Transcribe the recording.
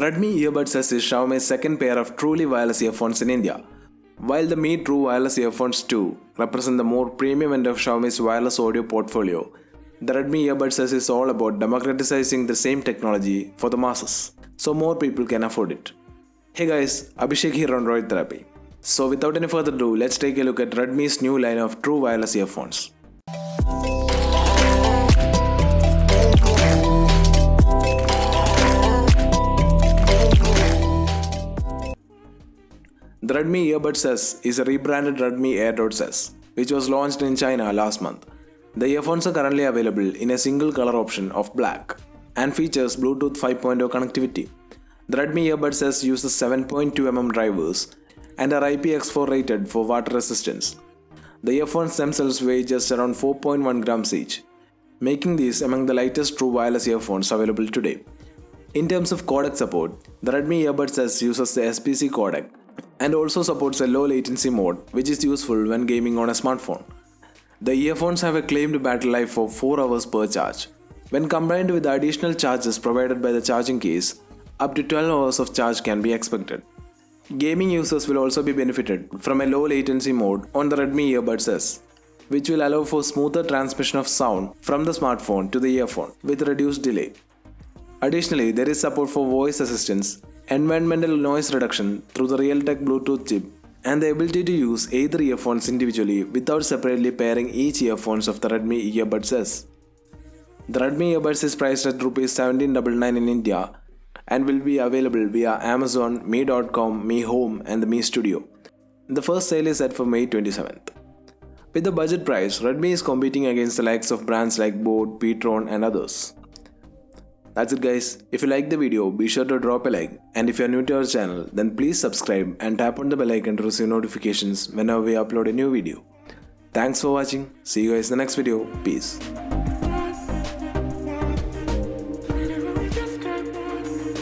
Redmi Earbuds S is Xiaomi's second pair of truly wireless earphones in India. While the Mi True Wireless Earphones 2 represent the more premium end of Xiaomi's wireless audio portfolio, the Redmi Earbuds S is all about democratizing the same technology for the masses, so more people can afford it. Hey guys, Abhishek here on Droid Therapy. So without any further ado, let's take a look at Redmi's new line of true wireless earphones. The Redmi Earbuds S is a rebranded Redmi AirDots S, which was launched in China last month. The earphones are currently available in a single color option of black and features Bluetooth 5.0 connectivity. The Redmi Earbuds S uses 7.2mm drivers and are IPX4 rated for water resistance. The earphones themselves weigh just around 4.1 grams each, making these among the lightest true wireless earphones available today. In terms of codec support, the Redmi Earbuds S uses the SPC codec and also supports a low latency mode, which is useful when gaming on a smartphone. The earphones have a claimed battery life of 4 hours per charge. When combined with the additional charges provided by the charging case, up to 12 hours of charge can be expected. Gaming users will also be benefited from a low latency mode on the Redmi Earbuds S, which will allow for smoother transmission of sound from the smartphone to the earphone with reduced delay. Additionally, there is support for voice assistance, environmental noise reduction through the Realtek Bluetooth chip, and the ability to use either earphones individually without separately pairing each earphones of the Redmi Earbuds S. The Redmi Earbuds is priced at Rs 1799 in India and will be available via Amazon, Mi.com, Mi Home and the Mi Studio. The first sale is set for May 27th. With the budget price, Redmi is competing against the likes of brands like Boat, Petron and others. That's it guys. If you like the video, be sure to drop a like, and if you are new to our channel, then please subscribe and tap on the bell icon to receive notifications whenever we upload a new video. Thanks for watching. See you guys in the next video. Peace.